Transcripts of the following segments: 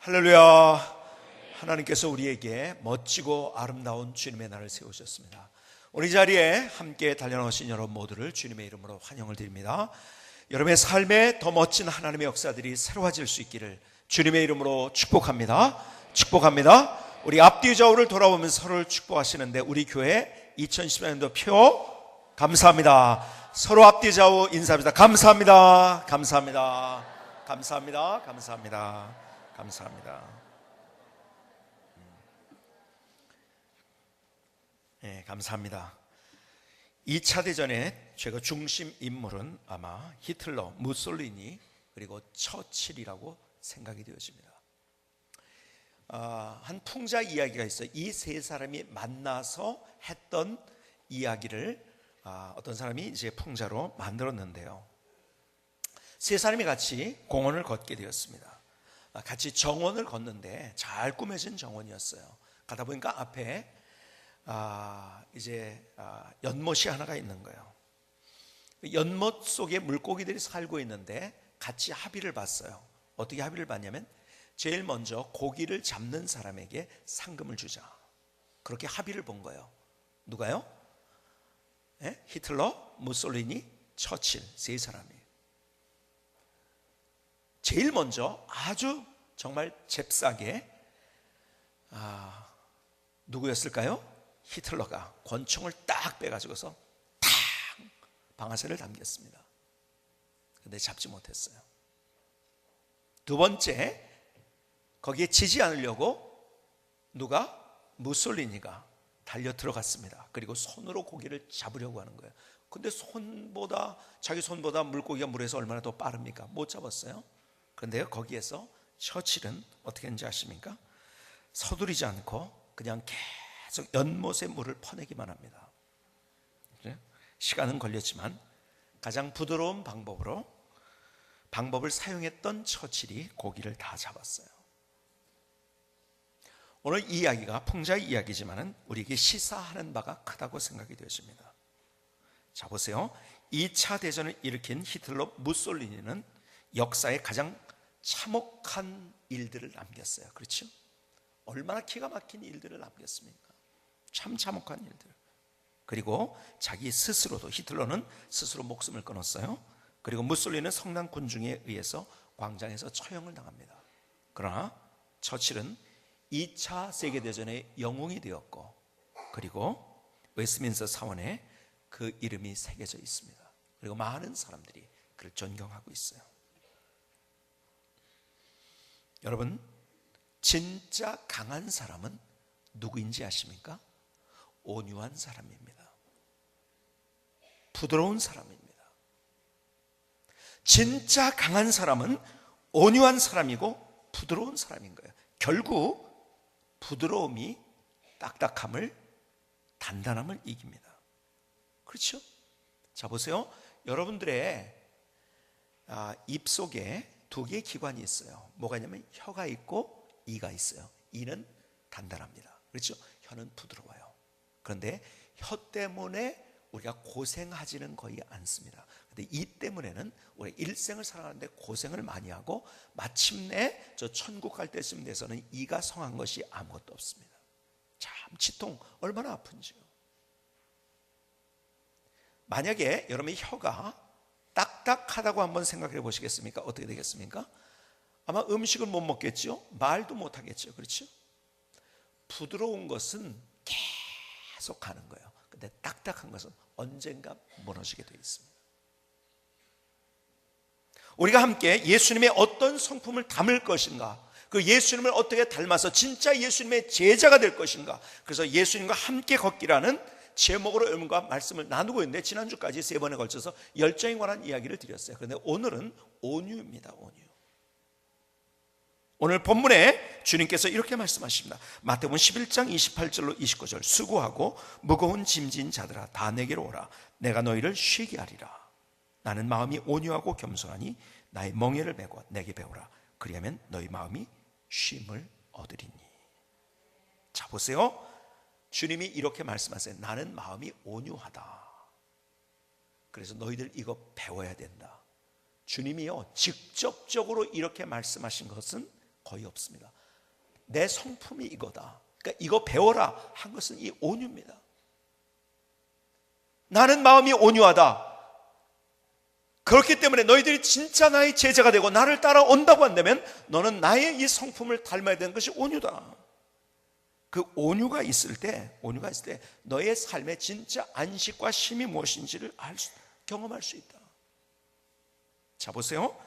할렐루야. 하나님께서 우리에게 멋지고 아름다운 주님의 날을 세우셨습니다. 오늘 이 자리에 함께 단련하신 여러분 모두를 주님의 이름으로 환영을 드립니다. 여러분의 삶에 더 멋진 하나님의 역사들이 새로워질 수 있기를 주님의 이름으로 축복합니다. 축복합니다. 우리 앞뒤 좌우를 돌아보면서 서로를 축복하시는데, 우리 교회 2014년도 표 감사합니다. 서로 앞뒤 좌우 인사합니다. 감사합니다. 감사합니다. 감사합니다. 감사합니다. 감사합니다. 네, 감사합니다. 2차 대전의 최고 중심 인물은 아마 히틀러, 무솔리니, 그리고 처칠이라고 생각이 되어집니다. 한 풍자 이야기가 있어요. 이 세 사람이 만나서 했던 이야기를 어떤 사람이 이제 풍자로 만들었는데요. 세 사람이 같이 공원을 걷게 되었습니다. 같이 정원을 걷는데 잘 꾸며진 정원이었어요. 가다 보니까 앞에 연못이 하나가 있는 거예요. 연못 속에 물고기들이 살고 있는데 같이 합의를 봤어요. 어떻게 합의를 봤냐면, 제일 먼저 고기를 잡는 사람에게 상금을 주자. 그렇게 합의를 본 거예요. 누가요? 네? 히틀러, 무솔리니, 처칠, 세 사람이 제일 먼저 아주 정말 잽싸게 누구였을까요? 히틀러가 권총을 딱 빼가지고서 탁 방아쇠를 당겼습니다. 근데 잡지 못했어요. 두 번째, 거기에 지지 않으려고 누가? 무솔리니가 달려 들어갔습니다. 그리고 손으로 고기를 잡으려고 하는 거예요. 근데 자기 손보다 물고기가 물에서 얼마나 더 빠릅니까? 못 잡았어요. 그런데 거기에서 처칠은 어떻게 했는지 아십니까? 서두르지 않고 그냥 계속 연못의 물을 퍼내기만 합니다. 시간은 걸렸지만 가장 부드러운 방법을 사용했던 처칠이 고기를 다 잡았어요. 오늘 이 이야기가 풍자의 이야기지만 우리에게 시사하는 바가 크다고 생각이 되어집니다. 자, 보세요. 2차 대전을 일으킨 히틀러, 무솔리니는 역사의 가장 참혹한 일들을 남겼어요. 그렇죠? 얼마나 기가 막힌 일들을 남겼습니까? 참 참혹한 일들. 그리고 자기 스스로도, 히틀러는 스스로 목숨을 끊었어요. 그리고 무솔리니는 성난 군중에 의해서 광장에서 처형을 당합니다. 그러나 처칠은 2차 세계대전의 영웅이 되었고, 그리고 웨스트민스터 사원에 그 이름이 새겨져 있습니다. 그리고 많은 사람들이 그를 존경하고 있어요. 여러분, 진짜 강한 사람은 누구인지 아십니까? 온유한 사람입니다. 부드러운 사람입니다. 진짜 강한 사람은 온유한 사람이고 부드러운 사람인 거예요. 결국 부드러움이 딱딱함을, 단단함을 이깁니다. 그렇죠? 자, 보세요. 여러분들의 입속에 두 개의 기관이 있어요. 뭐가 있냐면 혀가 있고 이가 있어요. 이는 단단합니다. 그렇죠? 혀는 부드러워요. 그런데 혀 때문에 우리가 고생하지는 거의 않습니다. 근데 이 때문에는 우리 일생을 살아가는데 고생을 많이 하고, 마침내 저 천국 갈 때쯤 돼서는 이가 성한 것이 아무것도 없습니다. 참 치통 얼마나 아픈지요. 만약에 여러분의 혀가 딱딱하다고 한번 생각해 보시겠습니까? 어떻게 되겠습니까? 아마 음식을 못 먹겠죠? 말도 못 하겠죠. 그렇죠? 부드러운 것은 계속 가는 거예요. 근데 딱딱한 것은 언젠가 무너지게 되어 있습니다. 우리가 함께 예수님의 어떤 성품을 담을 것인가, 그 예수님을 어떻게 닮아서 진짜 예수님의 제자가 될 것인가, 그래서 예수님과 함께 걷기라는 제목으로 여러분과 말씀을 나누고 있는데, 지난주까지 3번에 걸쳐서 열정에 관한 이야기를 드렸어요. 그런데 오늘은 온유입니다. 온유. 오늘 본문에 주님께서 이렇게 말씀하십니다. 마태복음 11장 28절로 29절. 수고하고 무거운 짐진 자들아, 다 내게로 오라. 내가 너희를 쉬게 하리라. 나는 마음이 온유하고 겸손하니 나의 멍에를 메고 내게 배우라. 그리하면 너희 마음이 쉼을 얻으리니. 자, 보세요. 주님이 이렇게 말씀하세요. 나는 마음이 온유하다. 그래서 너희들 이거 배워야 된다. 주님이요, 직접적으로 이렇게 말씀하신 것은 거의 없습니다. 내 성품이 이거다, 그러니까 이거 배워라 한 것은 이 온유입니다. 나는 마음이 온유하다. 그렇기 때문에 너희들이 진짜 나의 제자가 되고 나를 따라온다고 한다면 너는 나의 이 성품을 닮아야 되는 것이 온유다. 그 온유가 있을 때 너의 삶의 진짜 안식과 쉼이 무엇인지를 경험할 수 있다. 자, 보세요.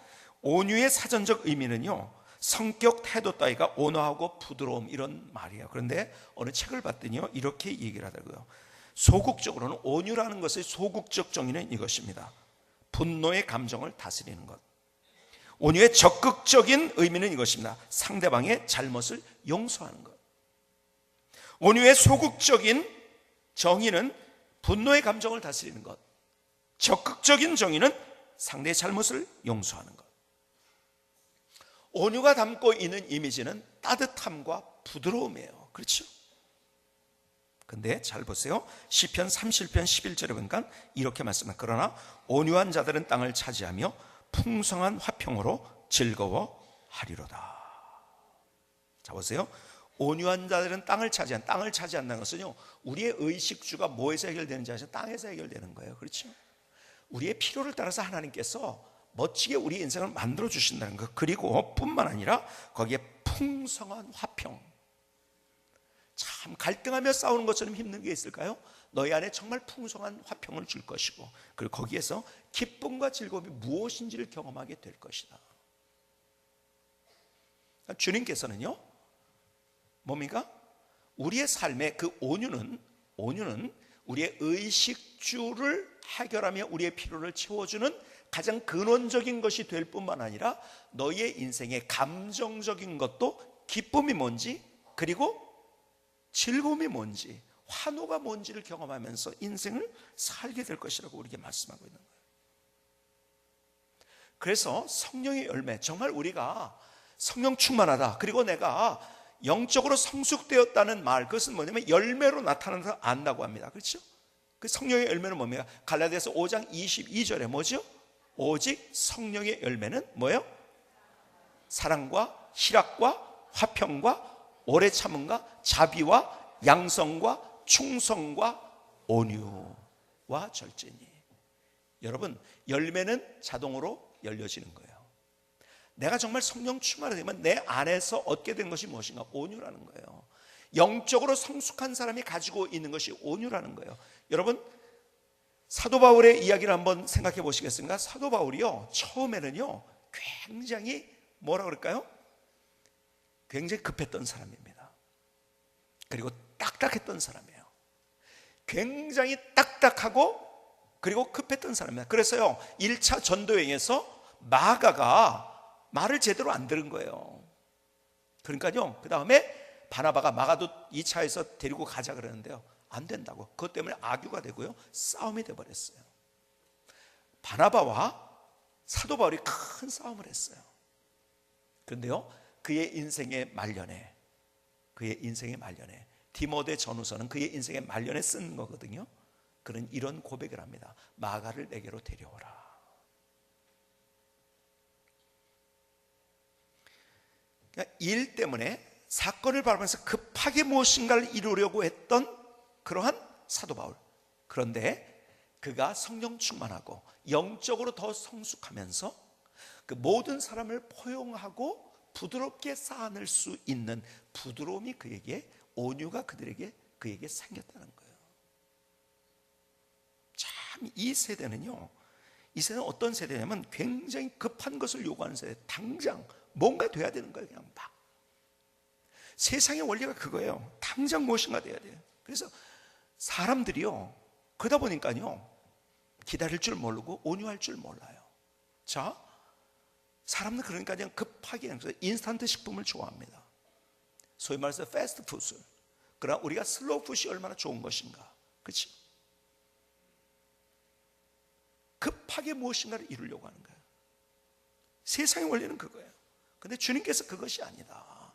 온유의 사전적 의미는요, 성격, 태도 따위가 온화하고 부드러움, 이런 말이에요. 그런데 어느 책을 봤더니요, 이렇게 얘기를 하더라고요. 소극적으로는 온유라는 것의 소극적 정의는 이것입니다. 분노의 감정을 다스리는 것. 온유의 적극적인 의미는 이것입니다. 상대방의 잘못을 용서하는 것. 온유의 소극적인 정의는 분노의 감정을 다스리는 것. 적극적인 정의는 상대의 잘못을 용서하는 것. 온유가 담고 있는 이미지는 따뜻함과 부드러움이에요. 그렇죠? 근데 잘 보세요. 시편 30편 11절에 보니까 이렇게 말씀합니다. 그러나 온유한 자들은 땅을 차지하며 풍성한 화평으로 즐거워하리로다. 자, 보세요. 온유한 자들은 땅을 차지한다는 것은요, 우리의 의식주가 뭐에서 해결되는지 아시죠? 땅에서 해결되는 거예요. 그렇죠? 우리의 필요를 따라서 하나님께서 멋지게 우리 인생을 만들어 주신다는 것. 그리고 뿐만 아니라 거기에 풍성한 화평. 참 갈등하며 싸우는 것처럼 힘든 게 있을까요? 너희 안에 정말 풍성한 화평을 줄 것이고, 그리고 거기에서 기쁨과 즐거움이 무엇인지를 경험하게 될 것이다. 주님께서는요, 뭡니까? 우리의 삶의 그 온유는 우리의 의식주를 해결하며 우리의 필요를 채워주는 가장 근원적인 것이 될 뿐만 아니라 너희의 인생의 감정적인 것도 기쁨이 뭔지, 그리고 즐거움이 뭔지, 환호가 뭔지를 경험하면서 인생을 살게 될 것이라고 우리에게 말씀하고 있는 거예요. 그래서 성령의 열매, 정말 우리가 성령 충만하다, 그리고 내가 영적으로 성숙되었다는 말, 그것은 뭐냐면 열매로 나타나서 안다고 합니다. 그렇죠? 그 성령의 열매는 뭡니까? 갈라디아서 5장 22절에 뭐죠? 오직 성령의 열매는 뭐예요? 사랑과 희락과 화평과 오래 참음과 자비와 양성과 충성과 온유와 절제니. 여러분, 열매는 자동으로 열려지는 거예요. 내가 정말 성령 충만이 되면 내 안에서 얻게 된 것이 무엇인가? 온유라는 거예요. 영적으로 성숙한 사람이 가지고 있는 것이 온유라는 거예요. 여러분, 사도 바울의 이야기를 한번 생각해 보시겠습니까? 사도 바울이요, 처음에는요 굉장히 뭐라 그럴까요? 굉장히 급했던 사람입니다. 그리고 딱딱했던 사람이에요. 굉장히 딱딱하고 그리고 급했던 사람입니다. 그래서요 1차 전도여행에서 마가가 말을 제대로 안 들은 거예요. 그러니까요 그 다음에 바나바가 마가도 2차에서 데리고 가자 그러는데요, 안 된다고. 그것 때문에 악유가 되고요, 싸움이 돼버렸어요. 바나바와 사도 바울이 큰 싸움을 했어요. 그런데요 그의 인생의 말년에 디모데 전후서는 그의 인생의 말년에 쓴 거거든요. 그는 이런 고백을 합니다. 마가를 내게로 데려오라. 그러니까 일 때문에 사건을 바라보면서 급하게 무엇인가를 이루려고 했던 그러한 사도 바울. 그런데 그가 성령 충만하고 영적으로 더 성숙하면서 그 모든 사람을 포용하고 부드럽게 쌓아낼 수 있는 부드러움이 그에게, 온유가 그에게 생겼다는 거예요. 참 이 세대는 어떤 세대냐면 굉장히 급한 것을 요구하는 세대. 당장 뭔가 돼야 되는 거예요. 그냥 막. 세상의 원리가 그거예요. 당장 무엇인가 돼야 돼요. 그래서 사람들이요 그러다 보니까요 기다릴 줄 모르고 온유할 줄 몰라요. 자, 사람들 그러니까 그냥 급하게 인스턴트 식품을 좋아합니다. 소위 말해서 패스트푸드. 그러나 우리가 슬로우 푸드이 얼마나 좋은 것인가. 그렇지? 급하게 무엇인가를 이루려고 하는 거예요. 세상의 원리는 그거예요. 근데 주님께서 그것이 아니다.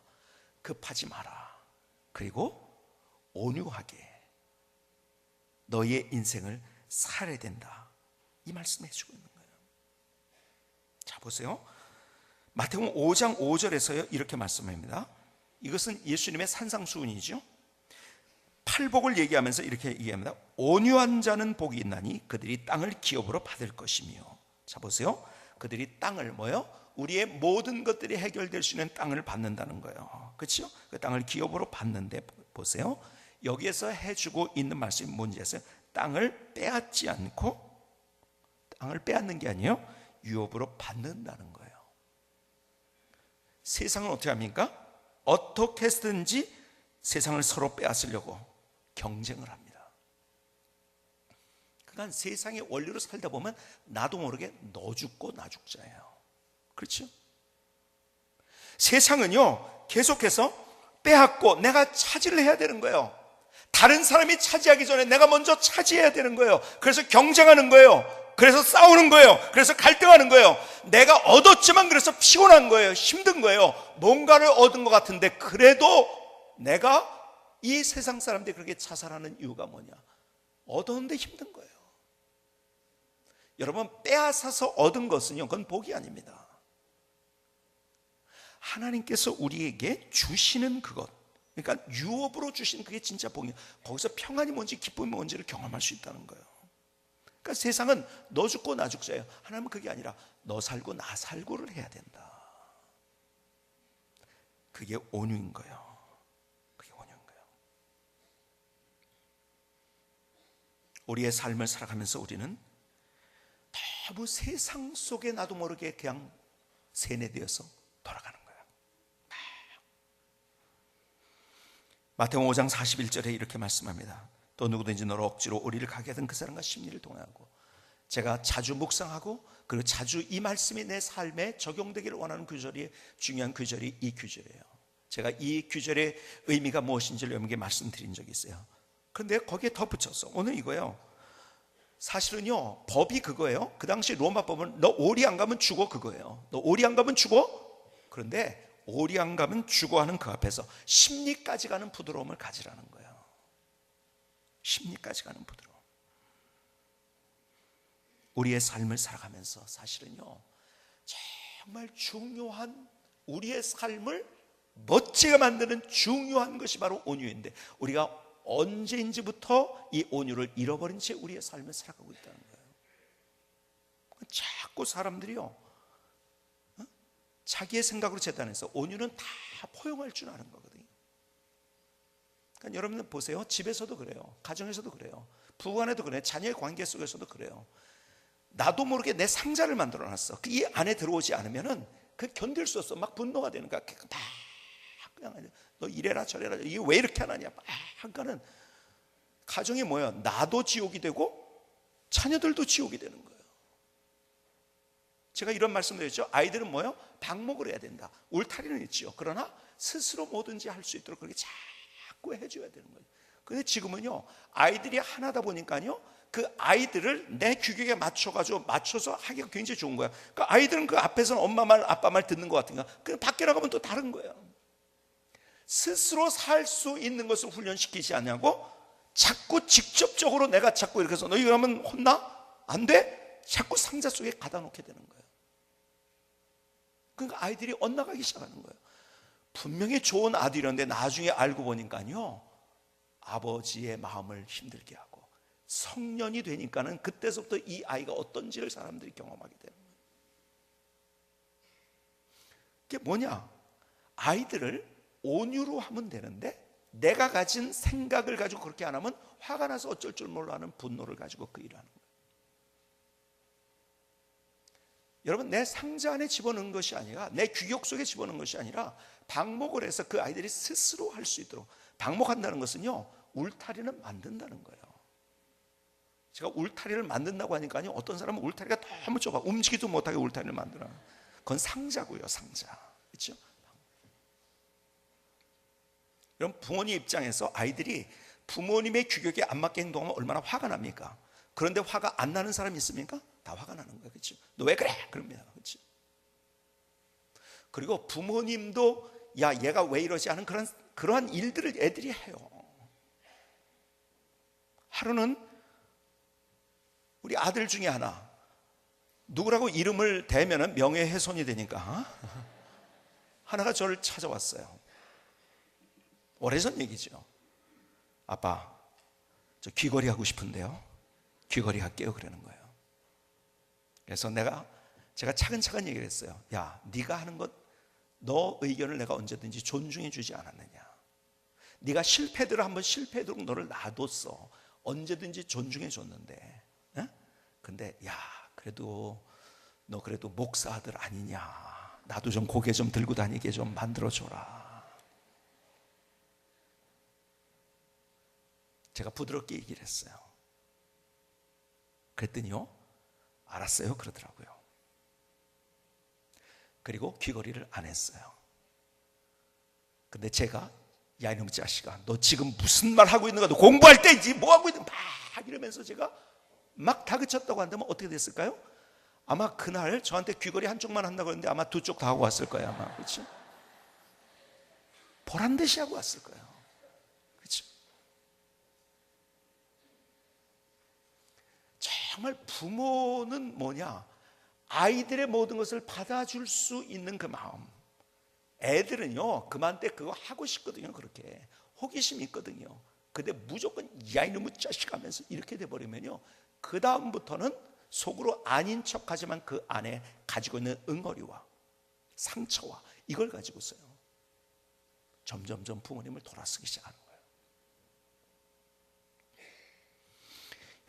급하지 마라. 그리고 온유하게 너희의 인생을 살아야 된다. 이 말씀을 해주고 있는 거예요. 자, 보세요. 마태복음 5장 5절에서요 이렇게 말씀합니다. 이것은 예수님의 산상수훈이죠. 팔복을 얘기하면서 이렇게 얘기합니다. 온유한 자는 복이 있나니 그들이 땅을 기업으로 받을 것이며. 자 보세요. 그들이 땅을 뭐요? 우리의 모든 것들이 해결될 수 있는 땅을 받는다는 거예요. 그렇죠? 그 땅을 기업으로 받는데 보세요. 여기에서 해주고 있는 말씀이 뭔지 아세요? 땅을 빼앗지 않고, 땅을 빼앗는 게 아니에요, 유업으로 받는다는 거예요. 세상은 어떻게 합니까? 어떻게 해서든지 세상을 서로 빼앗으려고 경쟁을 합니다. 그러니까 세상의 원리로 살다 보면 나도 모르게 너 죽고 나 죽자예요. 그렇죠? 세상은요 계속해서 빼앗고 내가 차지를 해야 되는 거예요. 다른 사람이 차지하기 전에 내가 먼저 차지해야 되는 거예요. 그래서 경쟁하는 거예요. 그래서 싸우는 거예요. 그래서 갈등하는 거예요. 내가 얻었지만 그래서 피곤한 거예요. 힘든 거예요. 뭔가를 얻은 것 같은데 그래도 내가, 이 세상 사람들이 그렇게 자살하는 이유가 뭐냐? 얻었는데 힘든 거예요. 여러분, 빼앗아서 얻은 것은요, 그건 복이 아닙니다. 하나님께서 우리에게 주시는 그것, 그러니까 유업으로 주신 그게 진짜 복이에요. 거기서 평안이 뭔지 기쁨이 뭔지를 경험할 수 있다는 거예요. 그러니까 세상은 너 죽고 나 죽자예요. 하나님은 그게 아니라 너 살고 나 살고를 해야 된다. 그게 온유인 거예요. 그게 온유인 거예요. 우리의 삶을 살아가면서 우리는 너무 세상 속에 나도 모르게 그냥 세뇌되어서 돌아가는 거예요. 마태복음 5장 41절에 이렇게 말씀합니다. 또 누구든지 너를 억지로 오리를 가게 하던 그 사람과 심리를 동행하고. 제가 자주 묵상하고 그리고 자주 이 말씀이 내 삶에 적용되기를 원하는 구절이, 중요한 구절이 이 구절이에요. 제가 이 구절의 의미가 무엇인지를 여러분께 말씀드린 적이 있어요. 그런데 거기에 덧붙여서 오늘 이거예요. 사실은요 법이 그거예요. 그 당시 로마 법은 너 오리 안 가면 죽어, 그거예요. 너 오리 안 가면 죽어. 그런데 오리 안 가면 죽어 하는 그 앞에서 심리까지 가는 부드러움을 가지라는 거예요. 심리까지 가는 부드러움. 우리의 삶을 살아가면서 사실은요 정말 중요한, 우리의 삶을 멋지게 만드는 중요한 것이 바로 온유인데, 우리가 언제인지부터 이 온유를 잃어버린 채 우리의 삶을 살아가고 있다는 거예요. 자꾸 사람들이요 자기의 생각으로 재단해서 온유는 다 포용할 줄 아는 거거든요. 그러니까 여러분들 보세요. 집에서도 그래요. 가정에서도 그래요. 부부간에도 그래요. 자녀의 관계 속에서도 그래요. 나도 모르게 내 상자를 만들어놨어. 이 안에 들어오지 않으면은 그 견딜 수 없어. 막 분노가 되는 거야. 막 그냥 너 이래라 저래라, 이게 왜 이렇게 하느냐. 막 하니까는 가정이 뭐야? 나도 지옥이 되고 자녀들도 지옥이 되는 거예요. 제가 이런 말씀드렸죠. 아이들은 뭐예요? 방목을 해야 된다. 울타리는 있지요. 그러나 스스로 뭐든지 할 수 있도록 그렇게 자꾸 해줘야 되는 거예요. 근데 지금은요 아이들이 하나다 보니까요 그 아이들을 내 규격에 맞춰서 하기가 굉장히 좋은 거야. 그러니까 아이들은 그 앞에서는 엄마 말 아빠 말 듣는 것 같은가, 그냥 밖에 나가면 또 다른 거예요. 스스로 살 수 있는 것을 훈련시키지 않냐고 자꾸 직접적으로 내가 자꾸 이렇게 해서 너 이거 하면 혼나? 안 돼? 자꾸 상자 속에 가다 놓게 되는 거예요. 그러니까 아이들이 엇나가기 시작하는 거예요. 분명히 좋은 아들이었는데 나중에 알고 보니까요 아버지의 마음을 힘들게 하고, 성년이 되니까는 그때서부터 이 아이가 어떤지를 사람들이 경험하게 되는 거예요. 그게 뭐냐? 아이들을 온유로 하면 되는데 내가 가진 생각을 가지고 그렇게 안 하면 화가 나서 어쩔 줄 몰라 하는 분노를 가지고 그 일을 하는 거예요. 여러분, 내 상자 안에 집어넣은 것이 아니라, 내 규격 속에 집어넣은 것이 아니라 방목을 해서 그 아이들이 스스로 할 수 있도록. 방목한다는 것은요 울타리는 만든다는 거예요. 제가 울타리를 만든다고 하니까요 어떤 사람은 울타리가 너무 좁아 움직이도 못하게 울타리를 만들어. 그건 상자고요, 상자. 그렇죠? 여러분, 부모님 입장에서 아이들이 부모님의 규격에 안 맞게 행동하면 얼마나 화가 납니까? 그런데 화가 안 나는 사람이 있습니까? 다 화가 나는 거예요. 그렇죠? 너 왜 그래? 그럽니다. 그렇죠? 그리고 부모님도 야 얘가 왜 이러지 하는 그러한 일들을 애들이 해요. 하루는 우리 아들 중에 하나 누구라고 이름을 대면은 명예훼손이 되니까 하나가 저를 찾아왔어요. 오래전 얘기죠. 아빠, 저 귀걸이 하고 싶은데요. 귀걸이 할게요. 그러는 거예요. 그래서 제가 차근차근 얘기를 했어요. 야, 네가 하는 것, 너 의견을 내가 언제든지 존중해 주지 않았느냐. 네가 실패들을 한번 실패하도록 너를 놔뒀어. 언제든지 존중해 줬는데, 근데 야, 그래도 너 그래도 목사 아들 아니냐. 나도 좀 고개 좀 들고 다니게 좀 만들어줘라. 제가 부드럽게 얘기를 했어요. 그랬더니요, 알았어요 그러더라고요. 그리고 귀걸이를 안 했어요. 근데 제가, 야 이놈의 자식아, 너 지금 무슨 말 하고 있는 거야? 너 공부할 때이지 뭐 하고 있는, 막 이러면서 제가 막 다그쳤다고 한다면 어떻게 됐을까요? 아마 그날 저한테 귀걸이 한쪽만 한다고 했는데 아마 두 쪽 다 하고 왔을 거예요. 아마. 그렇죠? 보란듯이 하고 왔을 거예요. 그렇죠? 정말 부모는 뭐냐? 아이들의 모든 것을 받아줄 수 있는 그 마음. 애들은요, 그만때 그거 하고 싶거든요. 그렇게 호기심이 있거든요. 근데 무조건 야 이놈의 자식 하면서 이렇게 돼버리면요, 그 다음부터는 속으로 아닌 척하지만 그 안에 가지고 있는 응어리와 상처와 이걸 가지고서요, 점점점 부모님을 돌아서기 시작하는 거예요.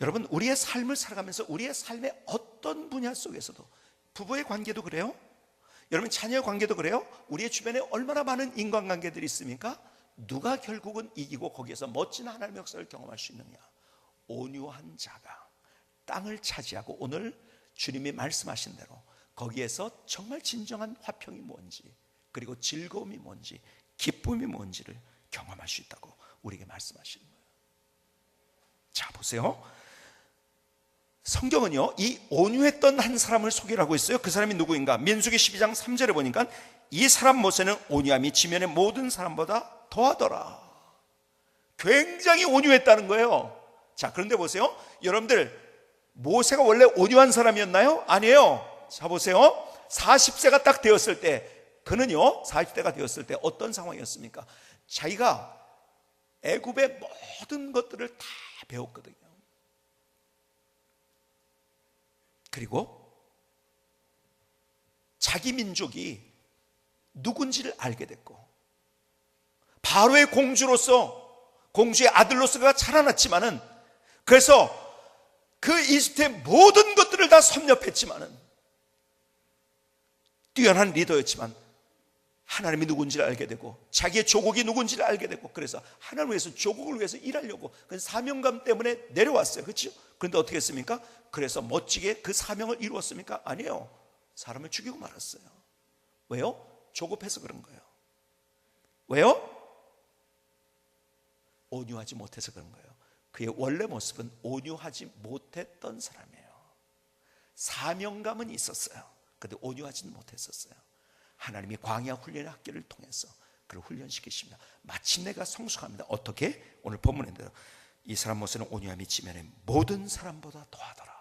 여러분, 우리의 삶을 살아가면서 우리의 삶의 어떤 분야 속에서도, 부부의 관계도 그래요. 여러분, 자녀의 관계도 그래요. 우리의 주변에 얼마나 많은 인간관계들이 있습니까? 누가 결국은 이기고 거기에서 멋진 하나님의 역사를 경험할 수 있느냐? 온유한 자가 땅을 차지하고, 오늘 주님이 말씀하신 대로 거기에서 정말 진정한 화평이 뭔지, 그리고 즐거움이 뭔지, 기쁨이 뭔지를 경험할 수 있다고 우리에게 말씀하시는 거예요. 자, 보세요. 성경은요, 이 온유했던 한 사람을 소개를 하고 있어요. 그 사람이 누구인가? 민수기 12장 3절에 보니까 이 사람 모세는 온유함이 지면의 모든 사람보다 더하더라. 굉장히 온유했다는 거예요. 자, 그런데 보세요. 여러분들, 모세가 원래 온유한 사람이었나요? 아니에요. 자, 보세요. 40세가 딱 되었을 때, 그는요 40대가 되었을 때 어떤 상황이었습니까? 자기가 애굽의 모든 것들을 다 배웠거든요. 그리고 자기 민족이 누군지를 알게 됐고, 바로의 공주로서, 공주의 아들로서가 자라났지만은, 그래서 그 이집트의 모든 것들을 다 섭렵했지만은, 뛰어난 리더였지만 하나님이 누군지를 알게 되고, 자기의 조국이 누군지를 알게 되고, 그래서 하나님을 위해서, 조국을 위해서 일하려고 그 사명감 때문에 내려왔어요. 그렇죠? 그런데 어떻게 했습니까? 그래서 멋지게 그 사명을 이루었습니까? 아니에요. 사람을 죽이고 말았어요. 왜요? 조급해서 그런 거예요. 왜요? 온유하지 못해서 그런 거예요. 그의 원래 모습은 온유하지 못했던 사람이에요. 사명감은 있었어요. 그런데 온유하지는 못했었어요. 하나님이 광야 훈련의 학교를 통해서 그를 훈련시키십니다. 마침내가 성숙합니다. 어떻게? 오늘 본문에 대로 이 사람 모세는 온유함이 지면의 모든 사람보다 더하더라.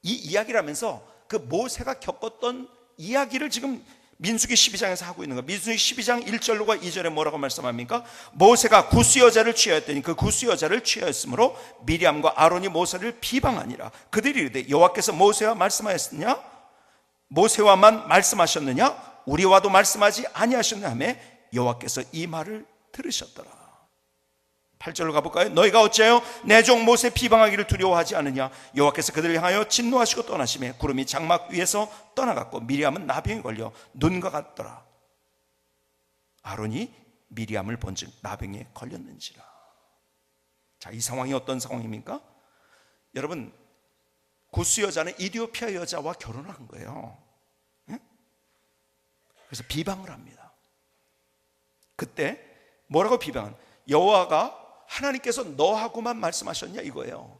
이 이야기를 하면서 그 모세가 겪었던 이야기를 지금 민수기 12장에서 하고 있는 거예요. 민수기 12장 1절과 2절에 뭐라고 말씀합니까? 모세가 구스 여자를 취하였더니 그 구스 여자를 취하였으므로 미리암과 아론이 모세를 비방하니라. 그들이 이르되 여호와께서 모세와 말씀하였느냐? 모세와만 말씀하셨느냐? 우리와도 말씀하지 아니하셨느냐 하며 여호와께서 이 말을 들으셨더라. 8절로 가볼까요? 너희가 어찌하여 내 종 모세 비방하기를 두려워하지 않느냐? 여호와께서 그들을 향하여 진노하시고 떠나시며 구름이 장막 위에서 떠나갔고 미리암은 나병에 걸려 눈과 같더라. 아론이 미리암을 본즉 나병에 걸렸는지라. 자, 이 상황이 어떤 상황입니까? 여러분, 구스 여자는 이디오피아 여자와 결혼을 한 거예요. 그래서 비방을 합니다. 그때 뭐라고 비방한? 여호와가, 하나님께서 너하고만 말씀하셨냐 이거예요.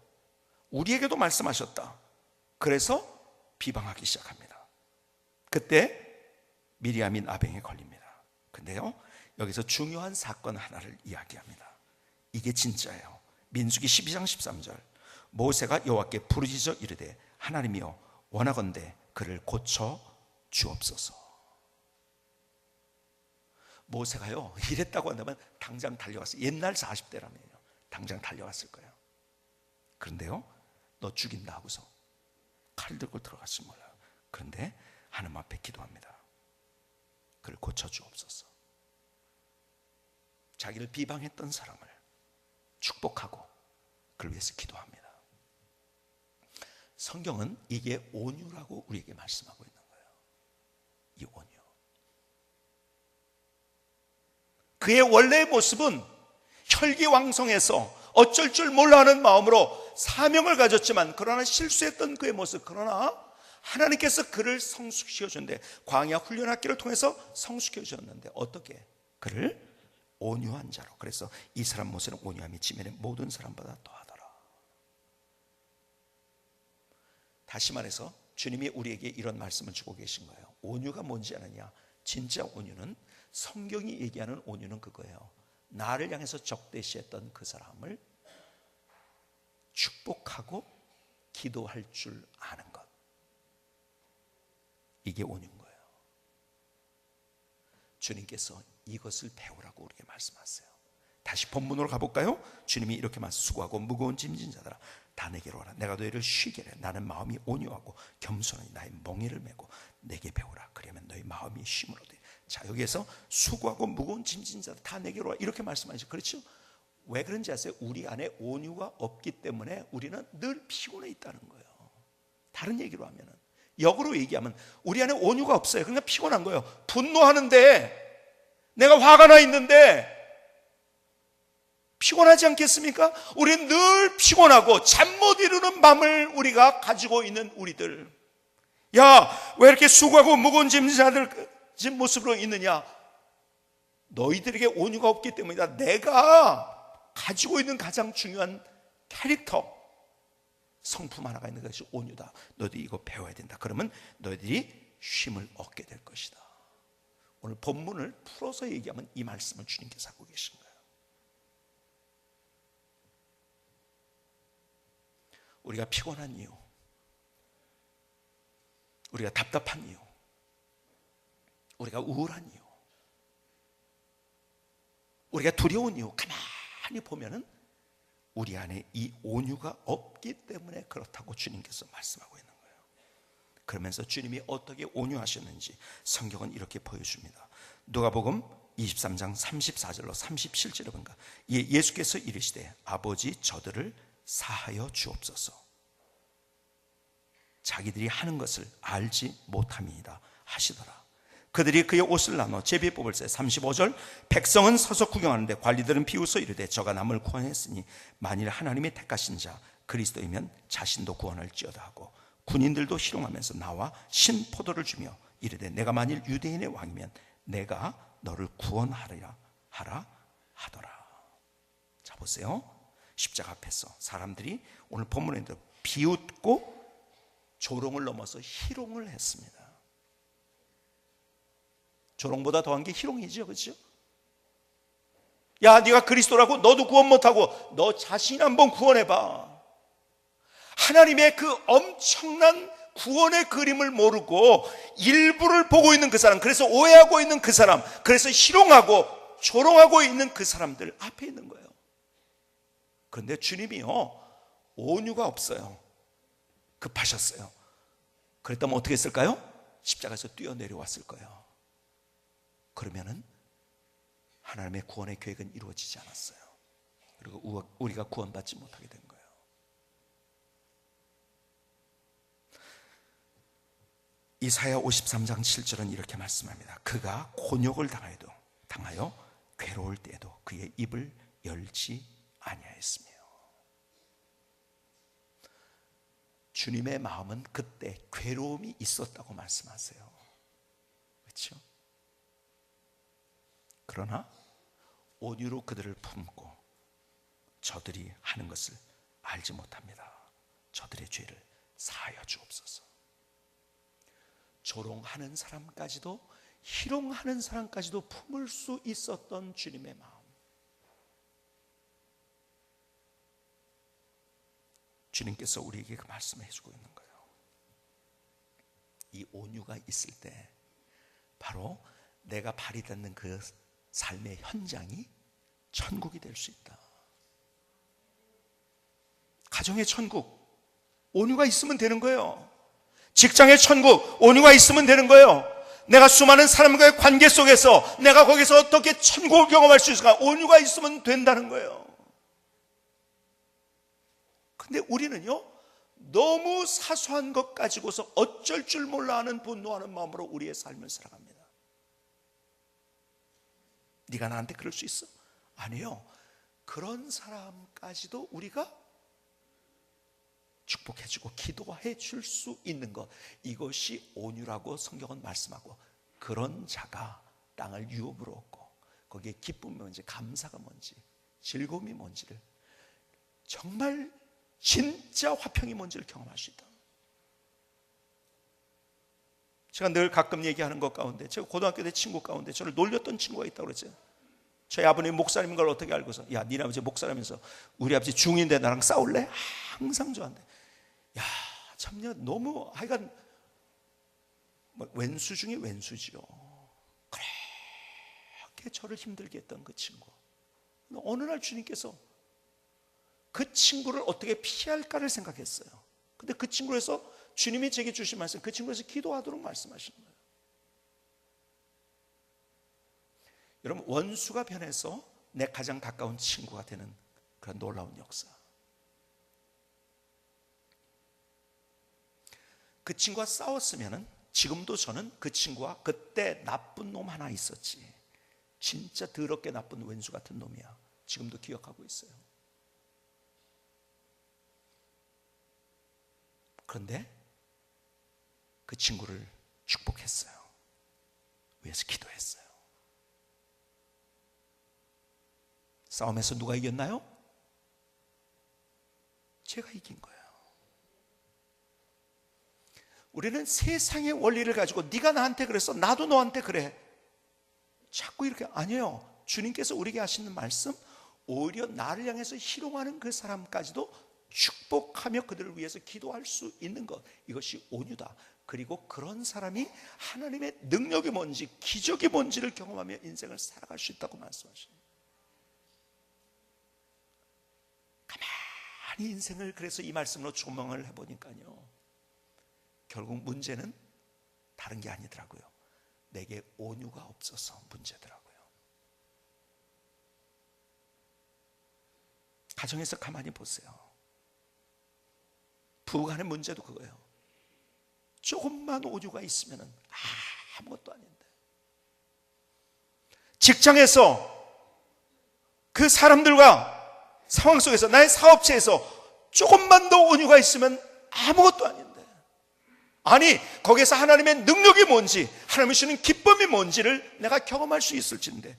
우리에게도 말씀하셨다. 그래서 비방하기 시작합니다. 그때 미리암이 나병에 걸립니다. 근데요, 여기서 중요한 사건 하나를 이야기합니다. 이게 진짜예요. 민수기 12장 13절. 모세가 여호와께 부르짖어 이르되 하나님이여 원하건대 그를 고쳐 주옵소서. 모세가요 이랬다고 한다면 당장 달려갔어요. 옛날 40대라면요 당장 달려갔을 거예요. 그런데요 너 죽인다 하고서 칼 들고 들어갔을 몰라요. 그런데 하나님 앞에 기도합니다. 그를 고쳐 주옵소서. 자기를 비방했던 사람을 축복하고 그를 위해서 기도합니다. 성경은 이게 온유라고 우리에게 말씀하고 있는 거예요. 이 온유. 그의 원래의 모습은 혈기왕성해서 어쩔 줄 몰라 하는 마음으로 사명을 가졌지만 그러나 실수했던 그의 모습, 그러나 하나님께서 그를 성숙시켜 주는데 광야 훈련학기를 통해서 성숙시켜 주셨는데 어떻게? 그를 온유한 자로. 그래서 이 사람 모세는 온유함이 지면의 모든 사람보다 더하더라. 다시 말해서 주님이 우리에게 이런 말씀을 주고 계신 거예요. 온유가 뭔지 아느냐? 진짜 온유는, 성경이 얘기하는 온유는 그거예요. 나를 향해서 적대시했던 그 사람을 축복하고 기도할 줄 아는 것, 이게 온유인 거예요. 주님께서 이것을 배우라고 우리에게 말씀하세요. 다시 본문으로 가볼까요? 주님이 이렇게 말씀, 수고하고 무거운 짐진 자들아 다 내게로 와라. 내가 너희를 쉬게 해. 나는 마음이 온유하고 겸손하니 나의 멍에를 메고 내게 배우라. 그러면 너희 마음이 쉼을 얻으리. 자, 여기에서 수고하고 무거운 짐진 자들 다 내게로 와 이렇게 말씀하시죠. 그렇죠? 왜 그런지 아세요? 우리 안에 온유가 없기 때문에 우리는 늘 피곤해 있다는 거예요. 다른 얘기로 하면은, 역으로 얘기하면 우리 안에 온유가 없어요. 그러니까 피곤한 거예요. 분노하는데, 내가 화가 나 있는데 피곤하지 않겠습니까? 우리는 늘 피곤하고 잠 못 이루는 밤을 우리가 가지고 있는 우리들. 야, 왜 이렇게 수고하고 무거운 짐자들 모습으로 있느냐? 너희들에게 온유가 없기 때문이다. 내가 가지고 있는 가장 중요한 캐릭터, 성품 하나가 있는 것이 온유다. 너희들이 이거 배워야 된다. 그러면 너희들이 쉼을 얻게 될 것이다. 오늘 본문을 풀어서 얘기하면 이 말씀을 주님께서 하고 계신 거예요. 우리가 피곤한 이유, 우리가 답답한 이유, 우리가 우울한 이유, 우리가 두려운 이유, 가만히 보면은 우리 안에 이 온유가 없기 때문에 그렇다고 주님께서 말씀하고 있는 거예요. 그러면서 주님이 어떻게 온유하셨는지 성경은 이렇게 보여줍니다. 누가복음 23장 34절로 37절에 보니까 예수께서 이르시되 아버지 저들을 사하여 주옵소서. 자기들이 하는 것을 알지 못함이니이다 하시더라. 그들이 그의 옷을 나눠 제비에 뽑을세. 35절 백성은 서서 구경하는데 관리들은 비웃어 이르되 저가 남을 구원했으니 만일 하나님의 택하신 자 그리스도이면 자신도 구원할지어다 하고 군인들도 희롱하면서 나와 신포도를 주며 이르되 내가 만일 유대인의 왕이면 내가 너를 구원하리라 하라 하더라. 자 보세요. 십자가 앞에서 사람들이 오늘 본문에 비웃고 조롱을 넘어서 희롱을 했습니다. 조롱보다 더한 게 희롱이죠, 그렇죠? 야, 네가 그리스도라고? 너도 구원 못하고 너 자신 한번 구원해봐. 하나님의 그 엄청난 구원의 그림을 모르고 일부를 보고 있는 그 사람, 그래서 오해하고 있는 그 사람, 그래서 희롱하고 조롱하고 있는 그 사람들 앞에 있는 거예요. 그런데 주님이요 온유가 없어요. 급하셨어요. 그랬다면 어떻게 했을까요? 십자가에서 뛰어내려왔을 거예요. 그러면은 하나님의 구원의 계획은 이루어지지 않았어요. 그리고 우리가 구원받지 못하게 된 거예요. 이사야 53장 7절은 이렇게 말씀합니다. 그가 곤욕을 당하여 괴로울 때에도 그의 입을 열지 아니하였으며. 주님의 마음은 그때 괴로움이 있었다고 말씀하세요. 그렇죠? 그러나 온유로 그들을 품고 저들이 하는 것을 알지 못합니다. 저들의 죄를 사하여 주옵소서. 조롱하는 사람까지도 희롱하는 사람까지도 품을 수 있었던 주님의 마음. 주님께서 우리에게 그 말씀을 해주고 있는 거예요. 이 온유가 있을 때 바로 내가 발휘받는 그 삶의 현장이 천국이 될 수 있다. 가정의 천국, 온유가 있으면 되는 거예요. 직장의 천국, 온유가 있으면 되는 거예요. 내가 수많은 사람과의 관계 속에서 내가 거기서 어떻게 천국을 경험할 수 있을까? 온유가 있으면 된다는 거예요. 근데 우리는요, 너무 사소한 것 가지고서 어쩔 줄 몰라 하는 분노하는 마음으로 우리의 삶을 살아갑니다. 네가 나한테 그럴 수 있어? 아니요. 그런 사람까지도 우리가 축복해주고 기도해 줄 수 있는 것, 이것이 온유라고 성경은 말씀하고, 그런 자가 땅을 유업으로 얻고 거기에 기쁨이 뭔지, 감사가 뭔지, 즐거움이 뭔지를, 정말 진짜 화평이 뭔지를 경험할 수 있다. 제가 늘 가끔 얘기하는 것 가운데, 제가 고등학교 때 친구 가운데 저를 놀렸던 친구가 있다고 그랬어요. 저희 아버님이 목사님인 걸 어떻게 알고서, 야, 니네 아버지 목사라면서 우리 아버지 중인데 나랑 싸울래? 항상 저한테, 야, 참냐, 너무 하여간 왼수 중에 왼수지요. 그렇게 저를 힘들게 했던 그 친구, 어느 날 주님께서 그 친구를 어떻게 피할까를 생각했어요. 근데 그 친구에서 주님이 제게 주신 말씀, 그 친구에서 기도하도록 말씀하시는 거예요. 여러분, 원수가 변해서 내 가장 가까운 친구가 되는 그런 놀라운 역사. 그 친구와 싸웠으면은 지금도 저는 그 친구와 그때 나쁜 놈 하나 있었지, 진짜 더럽게 나쁜 왼수 같은 놈이야, 지금도 기억하고 있어요. 그런데 그 친구를 축복했어요. 위해서 기도했어요. 싸움에서 누가 이겼나요? 제가 이긴 거예요. 우리는 세상의 원리를 가지고 네가 나한테 그랬어, 나도 너한테 그래, 자꾸 이렇게, 아니에요. 주님께서 우리에게 하시는 말씀, 오히려 나를 향해서 희롱하는 그 사람까지도 축복하며 그들을 위해서 기도할 수 있는 것, 이것이 온유다. 그리고 그런 사람이 하나님의 능력이 뭔지, 기적이 뭔지를 경험하며 인생을 살아갈 수 있다고 말씀하십니다. 가만히 인생을 그래서 이 말씀으로 조망을 해보니까요, 결국 문제는 다른 게 아니더라고요. 내게 온유가 없어서 문제더라고요. 가정에서 가만히 보세요. 부부간의 문제도 그거예요. 조금만 온유가 있으면 아무것도 아닌데, 직장에서 그 사람들과 상황 속에서, 나의 사업체에서 조금만 더 온유가 있으면 아무것도 아닌데, 아니 거기에서 하나님의 능력이 뭔지, 하나님이 주시는 기쁨이 뭔지를 내가 경험할 수 있을진데,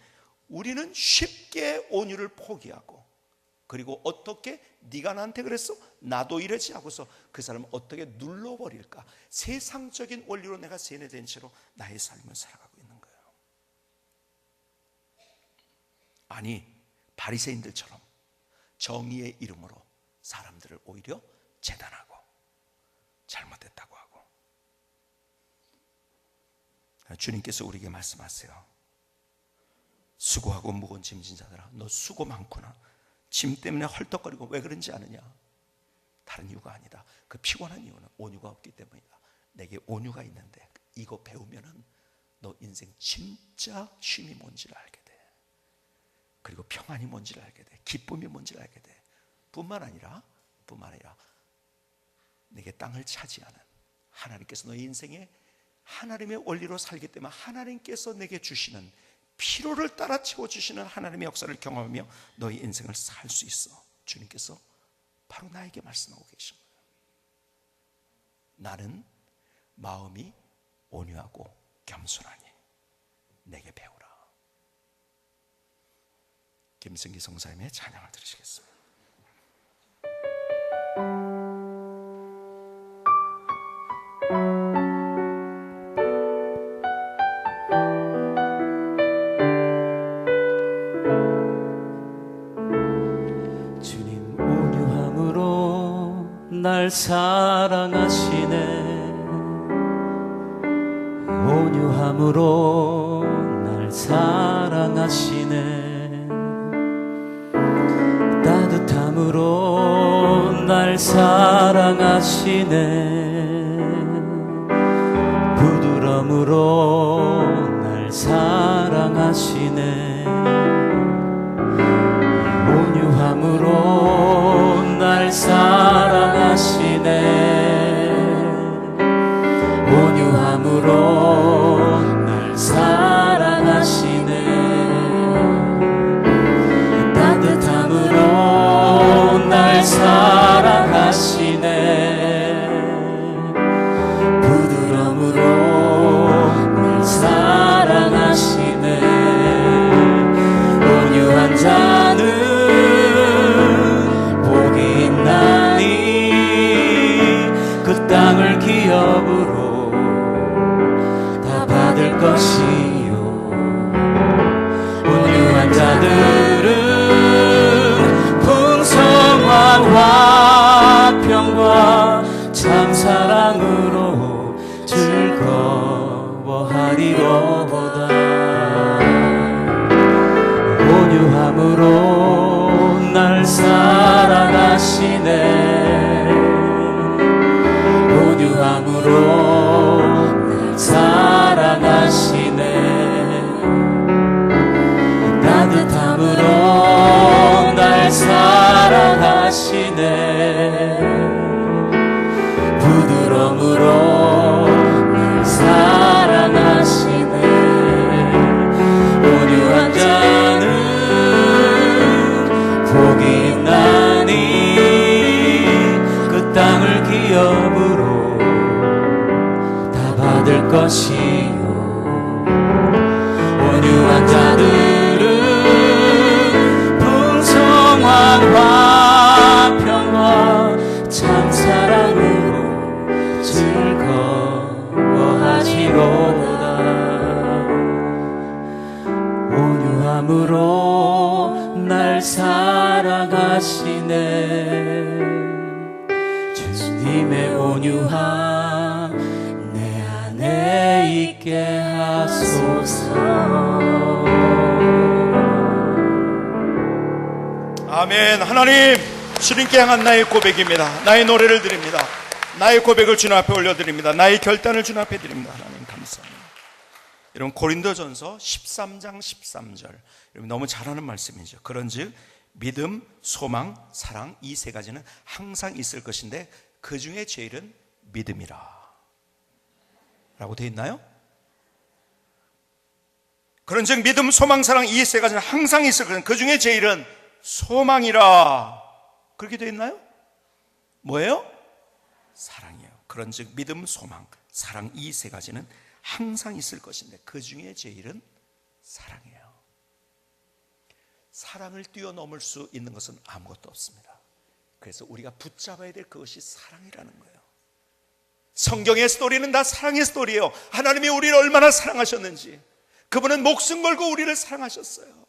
우리는 쉽게 온유를 포기하고, 그리고 어떻게 네가 나한테 그랬어? 나도 이러지 하고서 그 사람을 어떻게 눌러버릴까? 세상적인 원리로 내가 세뇌된 채로 나의 삶을 살아가고 있는 거예요. 아니, 바리새인들처럼 정의의 이름으로 사람들을 오히려 재단하고 잘못됐다고 하고. 주님께서 우리에게 말씀하세요. 수고하고 무거운 짐진 자들아, 너 수고 많구나. 짐 때문에 헐떡거리고 왜 그런지 아느냐? 다른 이유가 아니다. 그 피곤한 이유는 온유가 없기 때문이다. 내게 온유가 있는데 이거 배우면은 너 인생 진짜 쉼이 뭔지를 알게 돼. 그리고 평안이 뭔지를 알게 돼. 기쁨이 뭔지를 알게 돼. 뿐만 아니라 내게 땅을 차지하는 하나님께서 너의 인생에 하나님의 원리로 살기 때문에 하나님께서 내게 주시는 필요를 따라 채워주시는 하나님의 역사를 경험하며 너의 인생을 살 수 있어. 주님께서 바로 나에게 말씀하고 계신 거예요. 나는 마음이 온유하고 겸손하니 내게 배우라. 김승기 성사님의 찬양을 들으시겠습니다. 날 사랑하시네. 온유함으로 날 사랑하시네. 따뜻함으로 날 사랑하시네. 부드러움으로 날 사랑하시네. 온유함으로 날 사랑하시네. 온유함으로 날 사랑하시네. 따뜻함으로 날 사랑하시네. 부드러움으로 날 사랑하시네. 온유한 자는 복이 있나니 그 땅을 기업으로 다 받을 것이요. 온유한 자들은 풍성한 화평과 참사랑으로 즐거워하리로보다. 온유함으로 날 사랑하시네. 온유함으로 날 사랑하시네. 따뜻함으로 날 사랑하시네. 부드러움으로 날 사랑하시네. 온유한 자는 복이 있나니 그 땅을 기업으로 다 받을 것이요. 온유한 자들은 풍성한 화평과 참사랑으로 즐거워하리로다. 온유함으로 날 사랑하시네. 주님의 온유함 내 안에 있게 하소서. 아멘. 하나님, 주님께 향한 나의 고백입니다. 나의 노래를 드립니다. 나의 고백을 주님 앞에 올려드립니다. 나의 결단을 주님 앞에 드립니다. 하나님 감사합니다. 여러분, 고린도전서 13장 13절, 여러분 너무 잘하는 말씀이죠. 그런즉 믿음, 소망, 사랑, 이 세 가지는 항상 있을 것인데 그 중에 제일은 믿음이라 라고 되어 있나요? 그런즉 믿음, 소망, 사랑, 이 세 가지는 항상 있을 것인데 그 중에 제일은 소망이라. 그렇게 되어 있나요? 뭐예요? 사랑이에요. 그런즉 믿음, 소망, 사랑, 이 세 가지는 항상 있을 것인데 그 중에 제일은 사랑이에요. 사랑을 뛰어넘을 수 있는 것은 아무것도 없습니다. 그래서 우리가 붙잡아야 될 그것이 사랑이라는 거예요. 성경의 스토리는 다 사랑의 스토리예요. 하나님이 우리를 얼마나 사랑하셨는지, 그분은 목숨 걸고 우리를 사랑하셨어요.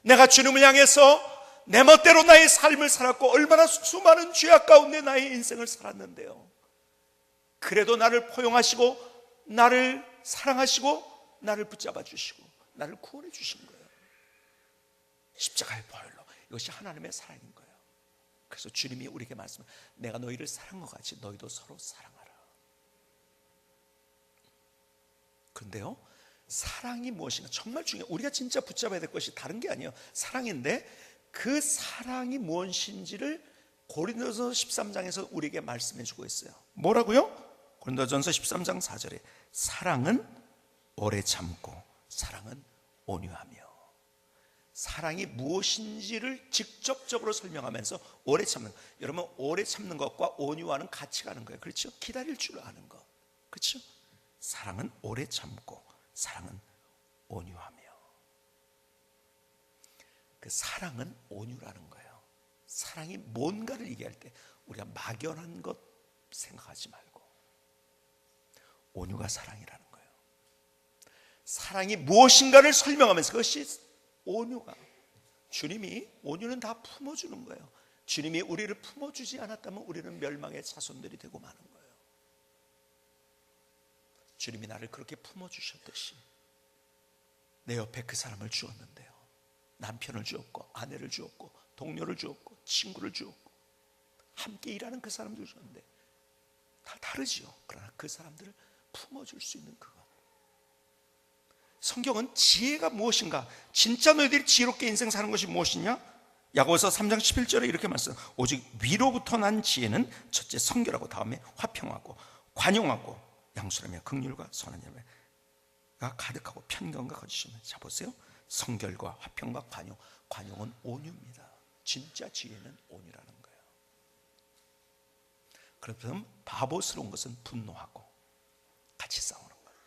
내가 주님을 향해서 내 멋대로 나의 삶을 살았고 얼마나 수많은 죄악 가운데 나의 인생을 살았는데요, 그래도 나를 포용하시고 나를 사랑하시고 나를 붙잡아 주시고 나를 구원해 주신 거예요. 십자가의 보혈로. 이것이 하나님의 사랑인 거예요. 그래서 주님이 우리에게 말씀해, 내가 너희를 사랑한 것 같이 너희도 서로 사랑하라. 그런데요, 사랑이 무엇인가 정말 중요해요. 우리가 진짜 붙잡아야 될 것이 다른 게 아니에요. 사랑인데 그 사랑이 무엇인지를 고린도전서 13장에서 우리에게 말씀해 주고 있어요. 뭐라고요? 고린도전서 13장 4절에 사랑은 오래 참고 사랑은 온유하며. 사랑이 무엇인지를 직접적으로 설명하면서 오래 참는, 여러분 오래 참는 것과 온유와는 같이 가는 거예요. 그렇죠? 기다릴 줄 아는 것. 그렇죠? 사랑은 오래 참고 사랑은 온유하며. 그 사랑은 온유라는 거예요. 사랑이 뭔가를 얘기할 때 우리가 막연한 것 생각하지 말고 온유가 사랑이라는 거예요. 사랑이 무엇인가를 설명하면서 그것이 온유가, 주님이 온유는 다 품어주는 거예요. 주님이 우리를 품어주지 않았다면 우리는 멸망의 자손들이 되고 마는 거예요. 주님이 나를 그렇게 품어주셨듯이 내 옆에 그 사람을 주었는데요, 남편을 주었고 아내를 주었고 동료를 주었고 친구를 주었고 함께 일하는 그 사람들 주었는데 다 다르지요. 그러나 그 사람들을 품어줄 수 있는 그것. 성경은 지혜가 무엇인가, 진짜 너희들이 지혜롭게 인생 사는 것이 무엇이냐? 야고보서 3장 11절에 이렇게 말씀합니다. 오직 위로부터 난 지혜는 첫째 성결하고 다음에 화평하고 관용하고 양술하며 긍휼과 선한 열매가 가득하고 편견과 거짓이며. 자 보세요, 성결과 화평과 관용. 관용은 온유입니다. 진짜 지혜는 온유라는 거예요. 그렇다면 바보스러운 것은 분노하고 같이 싸우는 거예요.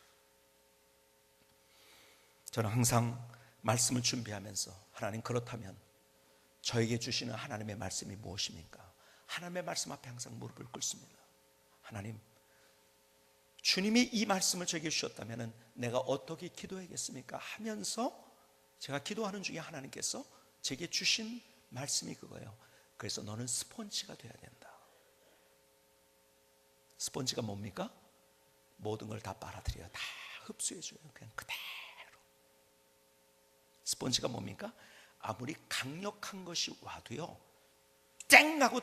저는 항상 말씀을 준비하면서 하나님, 그렇다면 저에게 주시는 하나님의 말씀이 무엇입니까? 하나님의 말씀 앞에 항상 무릎을 꿇습니다. 하나님, 주님이 이 말씀을 저에게 주셨다면 내가 어떻게 기도해야겠습니까? 하면서 제가 기도하는 중에 하나님께서 제게 주신 말씀이 그거예요. 그래서 너는 스폰지가 돼야 된다. 스폰지가 뭡니까? 모든 걸 다 빨아들여요. 다 흡수해줘요. 그냥 그대로. 스폰지가 뭡니까? 아무리 강력한 것이 와도요, 쨍 하고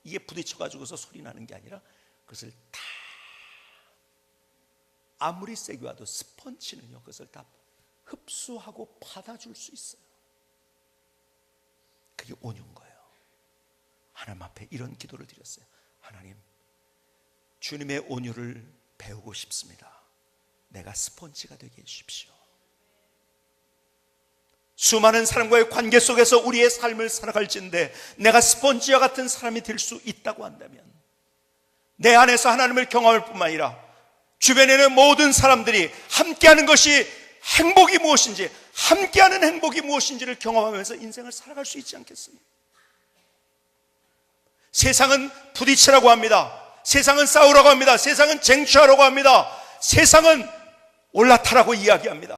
이게 부딪혀가지고서 소리 나는 게 아니라 그것을 다, 아무리 세게 와도 스펀지는요 그것을 다 흡수하고 받아줄 수 있어요. 그게 온유인 거예요. 하나님 앞에 이런 기도를 드렸어요. 하나님, 주님의 온유를 배우고 싶습니다. 내가 스펀지가 되게 해주십시오. 수많은 사람과의 관계 속에서 우리의 삶을 살아갈진데 내가 스펀지와 같은 사람이 될 수 있다고 한다면, 내 안에서 하나님을 경험할 뿐만 아니라 주변에는 모든 사람들이 함께하는 것이 행복이 무엇인지, 함께하는 행복이 무엇인지를 경험하면서 인생을 살아갈 수 있지 않겠어요? 세상은 부딪히라고 합니다. 세상은 싸우라고 합니다. 세상은 쟁취하라고 합니다. 세상은 올라타라고 이야기합니다.